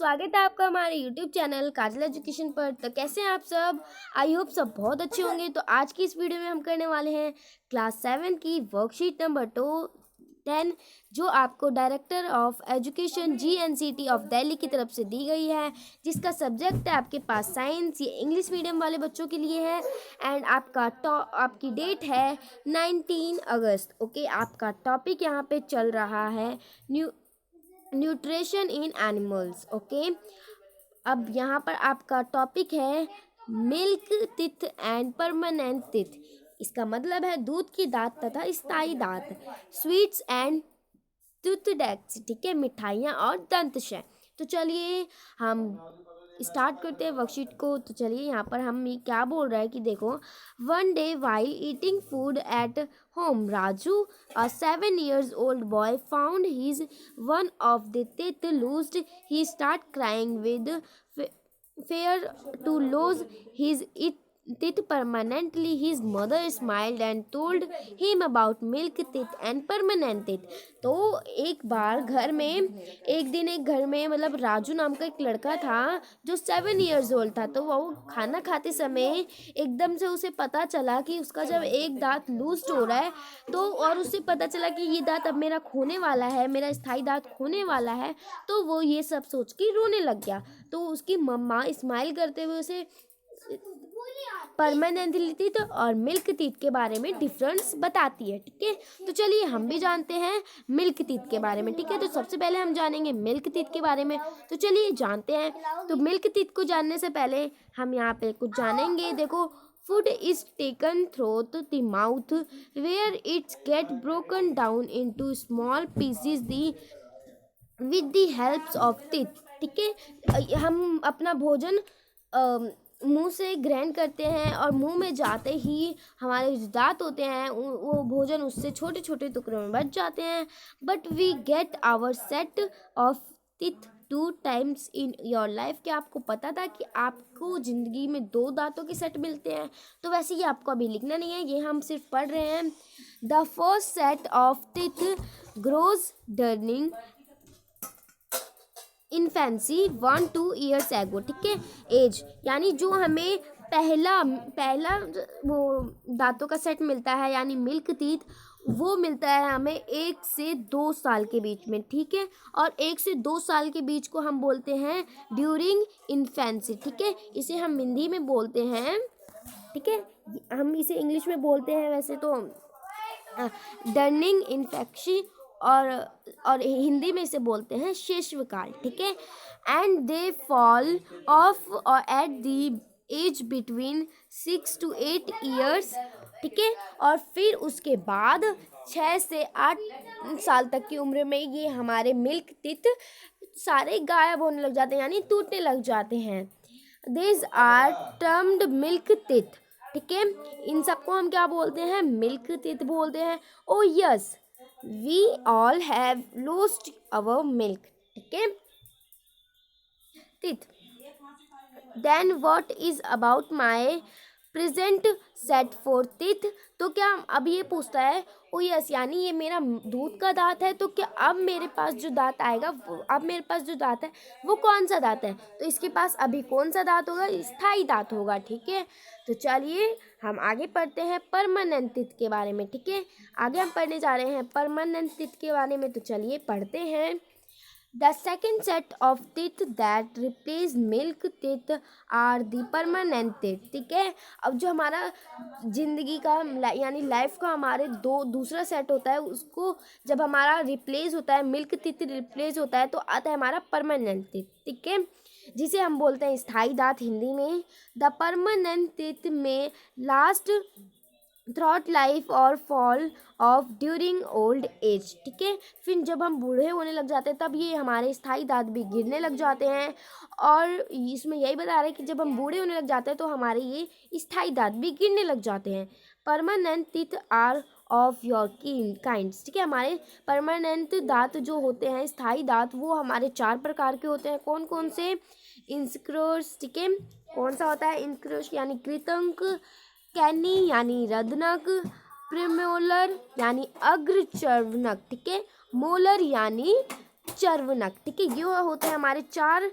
स्वागत है आपका हमारे YouTube चैनल काजल एजुकेशन पर। तो कैसे हैं आप सब? आई होप सब बहुत अच्छे होंगे। तो आज की इस वीडियो में हम करने वाले हैं क्लास 7 की वर्कशीट नंबर 10 जो आपको director of education GNCT of Delhi की तरफ से दी गई है, जिसका सब्जेक्ट है आपके पास साइंस। ये इंग्लिश मीडियम वाले बच्चों के लिए है एंड आपकी डेट है 19 अगस्त। ओके, आपका टॉपिक यहाँ पे चल रहा है न्यूट्रिशन इन एनिमल्स। ओके, अब यहाँ पर आपका टॉपिक है milk teeth and permanent teeth. इसका मतलब है दूध की दांत तथा स्थायी दांत, स्वीट्स एंड टूथडेक्स। ठीक है, मिठाइयाँ और दंतशय। तो चलिए हम स्टार्ट करते हैं वर्कशीट को। तो चलिए यहाँ पर हम ये क्या बोल रहा है कि देखो, one day while eating food at home Raju a 7 years old boy found his one of the teeth loosed. He started crying with fear to lose his teeth permanently. His mother smiled and told him about milk teeth and permanent teeth. तो एक दिन एक घर में मतलब राजू नाम का एक लड़का था जो 7 years old था। तो वो खाना खाते समय एकदम से उसे पता चला कि उसका जब एक दांत लूज हो रहा है तो, और उसे पता चला कि ये दांत अब मेरा खोने वाला है, मेरा स्थायी दांत खोने वाला है। तो वो ये सब सोच के रोने लग गया। तो उसकी मम्मा स्माइल करते हुए उसे परमानेंटली टीथ और मिल्क टीथ के बारे में डिफरेंस बताती है। ठीक है, तो चलिए हम भी जानते हैं मिल्क टीथ के बारे में। ठीक है, तो सबसे पहले हम जानेंगे मिल्क टीथ के बारे में। तो चलिए जानते हैं। तो मिल्क टीथ को जानने से पहले हम यहाँ पे कुछ जानेंगे। देखो, food is taken through the mouth where it gets broken down into small pieces with the help of teeth। ठीक है, हम अपना भोजन मुंह से ग्रहण करते हैं और मुंह में जाते ही हमारे जो दांत होते हैं वो भोजन उससे छोटे छोटे टुकड़ों में बच जाते हैं। But we get our set of teeth 2 times in your life. क्या आपको पता था कि आपको ज़िंदगी में 2 दांतों के सेट मिलते हैं? तो वैसे ये आपको अभी लिखना नहीं है, ये हम सिर्फ पढ़ रहे हैं। The first set of teeth grows during infancy 1-2 years एगो। ठीक है, एज यानी जो हमें पहला वो दांतों का सेट मिलता है यानी मिल्क टीथ, वो मिलता है हमें 1 से 2 साल के बीच में। ठीक है, और 1 से 2 साल के बीच को हम बोलते हैं ड्यूरिंग इन्फेंसी। ठीक है, इसे हम हिंदी में बोलते हैं, ठीक है, हम इसे इंग्लिश में बोलते हैं वैसे तो डर्निंग इन्फेक्शी, और हिंदी में इसे बोलते हैं शिशुकाल। ठीक है, and they fall off at the age between 6 to 8 years। ठीक है, और फिर उसके बाद 6 से 8 साल तक की उम्र में ये हमारे मिल्क टीथ सारे गायब होने लग जाते हैं यानी टूटने लग जाते हैं। These are termed milk teeth। ठीक है, इन सबको हम क्या बोलते हैं? मिल्क टीथ बोलते हैं। Oh yes, we all have lost our milk. ठीक है, teeth. Then what is about my present set for teeth. तो क्या अब ये पूछता है, ओ यस, यानी ये मेरा दूध का दांत है, तो क्या अब मेरे पास जो दांत आएगा अब मेरे पास जो दांत है वो कौन सा दांत है? तो इसके पास अभी कौन सा दांत होगा? स्थायी दांत होगा। ठीक है, तो चलिए हम आगे पढ़ते हैं परमानेंट टीथ के बारे में। ठीक है, आगे हम पढ़ने जा रहे हैं परमानेंट टीथ के बारे में। तो चलिए पढ़ते हैं। The second set of teeth that replace milk teeth are the permanent teeth। ठीक है, अब जो हमारा ज़िंदगी का यानी लाइफ का हमारे दूसरा सेट होता है, उसको जब हमारा रिप्लेस होता है, मिल्क टीथ रिप्लेस होता है, तो आता है हमारा परमानेंट टीथ। ठीक है, जिसे हम बोलते हैं स्थायी दांत हिंदी में। द परमानेंट टीथ में लास्ट थ्रॉट लाइफ और fall of during old age. ठीक है, फिर जब हम बूढ़े होने लग जाते हैं तब ये हमारे स्थायी दांत भी गिरने लग जाते हैं। और इसमें यही बता रहे हैं कि जब हम बूढ़े होने लग जाते हैं तो हमारे ये स्थायी दांत भी गिरने लग जाते हैं। Permanent teeth are of your kinds. ठीक है, हमारे परमानेंट दांत जो होते हैं, स्थायी दांत, वो हमारे 4 प्रकार के होते हैं। कौन कौन से? इंस्क्रोस। ठीक है, कौन सा होता है? इंस्क्रोस यानी कृतंक, कैनी यानी रदनक, प्रीमोलर यानी अग्र चर्वनक। ठीक है, मोलर यानी चर्वनक। ठीक है, ये होते हैं हमारे 4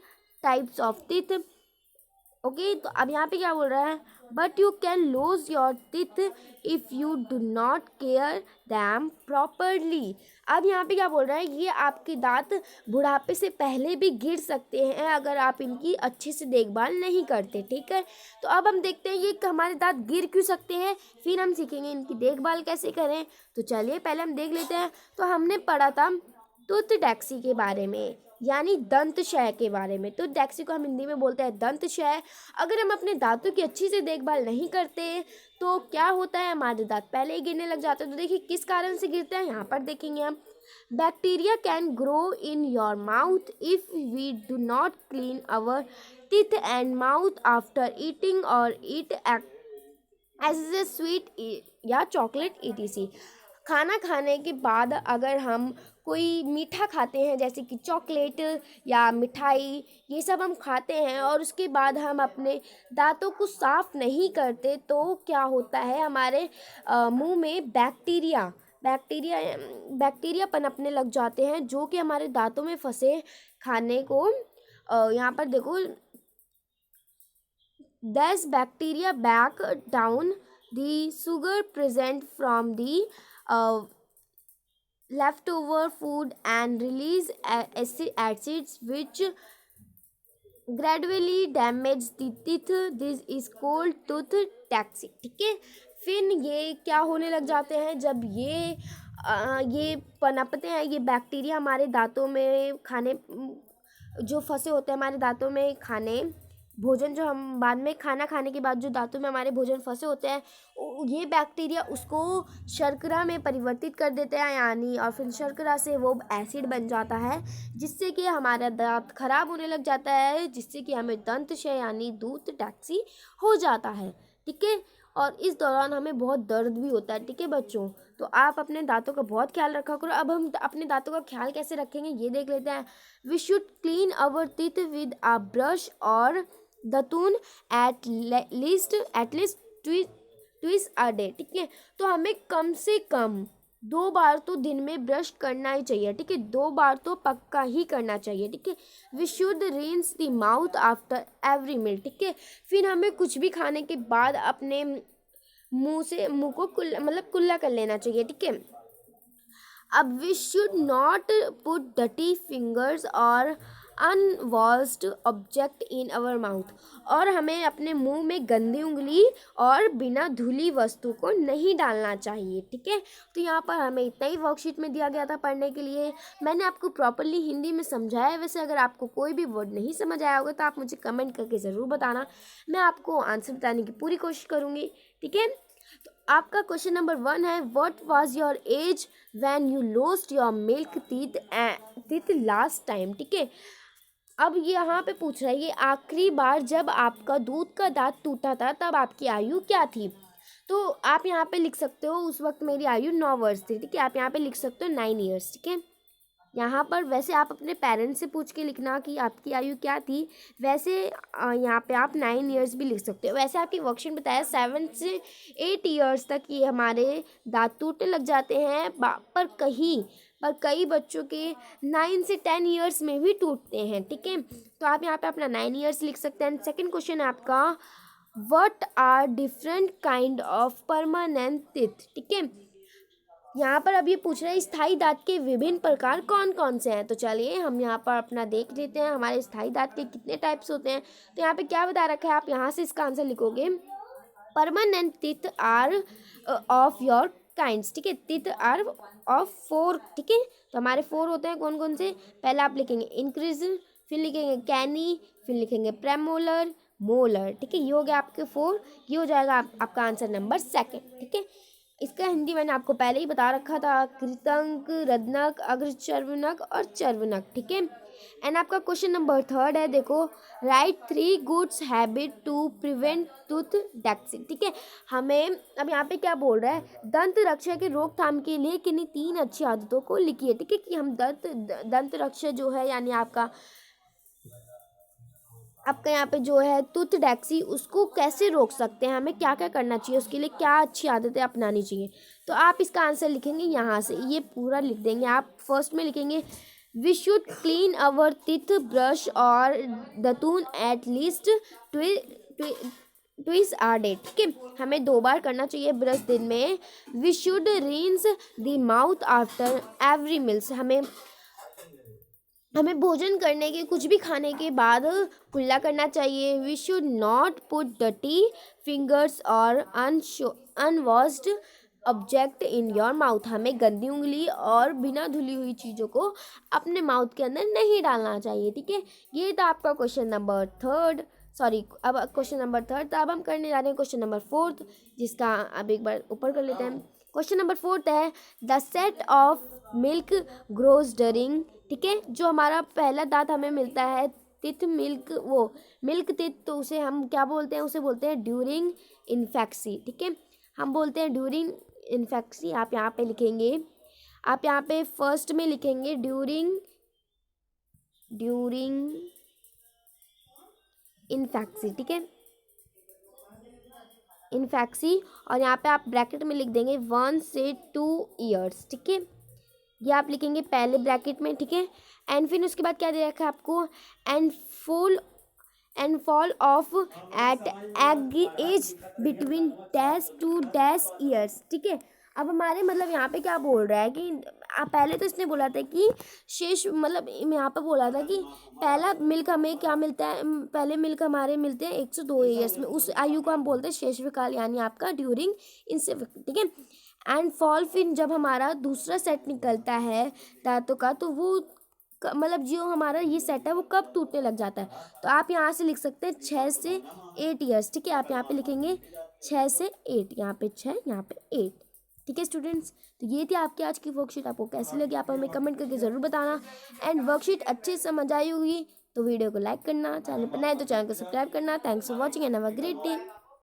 टाइप्स ऑफ टीथ। ओके, तो अब यहाँ पे क्या बोल रहा है, but you can lose your teeth if you do not care them properly. अब यहाँ पे क्या बोल रहा है, ये आपके दांत बुढ़ापे से पहले भी गिर सकते हैं अगर आप इनकी अच्छे से देखभाल नहीं करते, ठीक है। तो अब हम देखते हैं ये हमारे दांत गिर क्यों सकते हैं, फिर हम सीखेंगे इनकी देखभाल कैसे करें। तो चलिए पहले हम देख लेते हैं। तो हमने पढ़ा था टूथ डेक्सी के बारे में, यानी दंत शय के बारे में। तो डेक्सी को हम हिंदी में बोलते हैं दंत शय। अगर हम अपने दांतों की अच्छी से देखभाल नहीं करते तो क्या होता है, हमारे दांत पहले ही गिरने लग जाते हैं। तो देखिए किस कारण से गिरते हैं, यहाँ पर देखेंगे हम। Bacteria can grow in your mouth if we do not clean our teeth and mouth after eating और ईट एज ए स्वीट या चॉकलेट ईटीसी। खाना खाने के बाद अगर हम कोई मीठा खाते हैं जैसे कि चॉकलेट या मिठाई, ये सब हम खाते हैं और उसके बाद हम अपने दांतों को साफ़ नहीं करते तो क्या होता है, हमारे मुंह में बैक्टीरिया पनपने लग जाते हैं जो कि हमारे दांतों में फंसे खाने को यहाँ पर देखो, thus bacteria break down the sugar present from the leftover food and release acids which gradually damage the teeth. This is called tooth decay, ठीक है। फिर ये क्या होने लग जाते हैं, जब ये पनपते हैं, ये बैक्टीरिया हमारे दांतों में खाने जो फंसे होते हैं हमारे दांतों में, खाने भोजन जो हम बाद में खाना खाने के बाद जो दांतों में हमारे भोजन फंसे होते हैं, ये बैक्टीरिया उसको शर्करा में परिवर्तित कर देते हैं, यानी और फिर शर्करा से वो एसिड बन जाता है जिससे कि हमारा दांत खराब होने लग जाता है, जिससे कि हमें दंत शय यानी टूथ डेक्सी हो जाता है, ठीक है। और इस दौरान हमें बहुत दर्द भी होता है, ठीक है बच्चों। तो आप अपने दांतों का बहुत ख्याल रखा करो। अब हम अपने दांतों का ख्याल कैसे रखेंगे ये देख लेते हैं। We should clean our teeth with a brush और दतून at least twice a day, ठीक है। तो हमें कम से कम 2 बार तो दिन में ब्रश करना ही चाहिए, ठीक है। 2 बार तो पक्का ही करना चाहिए, ठीक है। We should rinse the mouth after every meal, ठीक है। फिर हमें कुछ भी खाने के बाद अपने मुंह को कुल्ला कर लेना चाहिए, ठीक है। अब we should not put dirty fingers और unwashed object in our mouth, और हमें अपने मुंह में गंदी उंगली और बिना धुली वस्तु को नहीं डालना चाहिए, ठीक है। तो यहाँ पर हमें इतना ही वर्कशीट में दिया गया था पढ़ने के लिए। मैंने आपको प्रॉपरली हिंदी में समझाया है। वैसे अगर आपको कोई भी वर्ड नहीं समझ आया होगा तो आप मुझे कमेंट करके ज़रूर बताना, मैं आपको आंसर बताने की पूरी कोशिश करूँगी, ठीक है। तो आपका क्वेश्चन नंबर 1 है, what was your age when you lost your milk teeth last time, ठीक है। अब यहाँ पे पूछ रहा है ये आखिरी बार जब आपका दूध का दांत टूटा था तब आपकी आयु क्या थी। तो आप यहाँ पे लिख सकते हो उस वक्त मेरी आयु 9 वर्ष थी, ठीक है। आप यहाँ पे लिख सकते हो 9 ईयर्स, ठीक है। यहाँ पर वैसे आप अपने पेरेंट्स से पूछ के लिखना कि आपकी आयु क्या थी। वैसे यहाँ पे आप 9 ईयर्स भी लिख सकते हो। वैसे आपकी वर्कशीट बताया 7 से 8 ईयर्स तक ये हमारे दांत टूटने लग जाते हैं, पर कई बच्चों के 9 से 10 ईयर्स में भी टूटते हैं, ठीक है। तो आप यहाँ पे अपना 9 ईयर्स लिख सकते हैं। सेकंड क्वेश्चन है आपका, what are different kind of permanent teeth, ठीक है। यहाँ पर अब ये पूछ रहे हैं स्थायी दांत के विभिन्न प्रकार कौन कौन से हैं। तो चलिए हम यहाँ पर अपना देख लेते हैं हमारे स्थायी दांत के कितने टाइप्स होते हैं। तो यहाँ पे क्या बता रखा है, आप यहाँ से इसका आंसर लिखोगे, permanent teeth are of your kinds, ठीक है। टीथ आर ऑफ 4, ठीक है। तो हमारे 4 होते हैं, कौन कौन से, पहला आप लिखेंगे इंक्रीज, फिर लिखेंगे कैनी, फिर लिखेंगे प्रेमोलर, मोलर, ठीक है। ये हो गया आपके 4, ये हो जाएगा आपका आंसर नंबर 2, ठीक है। इसका हिंदी मैंने आपको पहले ही बता रखा था, कृतंक, रत्नक, अग्रचर्वनक और चर्वनक, ठीक है। एंड आपका क्वेश्चन नंबर 3 है, देखो, right 3 goods habit to prevent tooth decay, ठीक है। हमें अब यहाँ पे क्या बोल रहा है, दंत रक्षा के रोकथाम के लिए किन्हीं 3 अच्छी आदतों को लिखिए, ठीक है। कि हम दंत रक्षा जो है यानी आपका यहाँ पे जो है टूथ डेक्सी, उसको कैसे रोक सकते हैं, हमें क्या क्या करना चाहिए, उसके लिए क्या अच्छी आदतें अपनानी चाहिए। तो आप इसका आंसर लिखेंगे यहाँ से, ये पूरा लिख देंगे आप। फर्स्ट में लिखेंगे we should clean our teeth brush और दतून at least twice a day, ठीक है। हमें 2 बार करना चाहिए ब्रश दिन में। We should rinse the mouth after every meals, हमें भोजन करने के, कुछ भी खाने के बाद कुल्ला करना चाहिए। We should not put dirty fingers और unwashed object in your mouth, हमें गंदी उंगली और बिना धुली हुई चीज़ों को अपने माउथ के अंदर नहीं डालना चाहिए, ठीक है। ये था आपका क्वेश्चन नंबर थर्ड, सॉरी अब क्वेश्चन नंबर थर्ड था। अब हम करने जा रहे हैं क्वेश्चन नंबर फोर्थ, जिसका अब एक बार ऊपर कर लेते हैं। क्वेश्चन नंबर फोर्थ है the set of milk grows during, ठीक है। जो हमारा पहला दांत हमें मिलता है टिथ मिल्क, वो मिल्क टिथ, तो उसे हम क्या बोलते हैं, उसे बोलते हैं ड्यूरिंग इन्फेक्सी, ठीक है। हम बोलते हैं ड्यूरिंग इन्फेक्सी। आप यहाँ पे लिखेंगे, आप यहाँ पे फर्स्ट में लिखेंगे ड्यूरिंग इन्फेक्सी, ठीक है, इन्फेक्सी। और यहाँ पे आप ब्रैकेट में लिख देंगे 1 से 2 ईयर्स, ठीक है। ये आप लिखेंगे पहले ब्रैकेट में, ठीक है। एंड फिर उसके बाद क्या दे रखा है आपको, and fall off at age between dash two dash years, ठीक है। अब हमारे मतलब यहाँ पे क्या बोल रहा है कि पहले तो इसने बोला था कि शेष, मतलब यहाँ पे बोला था कि पहला मिल्क हमें क्या मिलता है, पहले मिल्क हमारे मिलते हैं 1 से 2 ईयर्स में, उस आयु को हम बोलते हैं शेषविकाल, यानी आपका ड्यूरिंग इनसे, ठीक है। एंड फॉल, फिर जब हमारा दूसरा सेट निकलता है दांतों का, तो वो मतलब जो हमारा ये सेट है वो कब टूटने लग जाता है, तो आप यहाँ से लिख सकते हैं 6 से 8 ईयर्स, ठीक है। आप यहाँ पे लिखेंगे 6 से 8, यहाँ पे 6, यहाँ पे 8, ठीक है स्टूडेंट्स। तो ये थी आपकी आज की वर्कशीट, आपको कैसी लगी आप हमें कमेंट करके ज़रूर बताना। एंड वर्कशीट अच्छे से समझ आई होगी तो वीडियो को लाइक करना, चैनल पर नए तो चैनल को सब्सक्राइब करना। Thanks for watching and have a great day.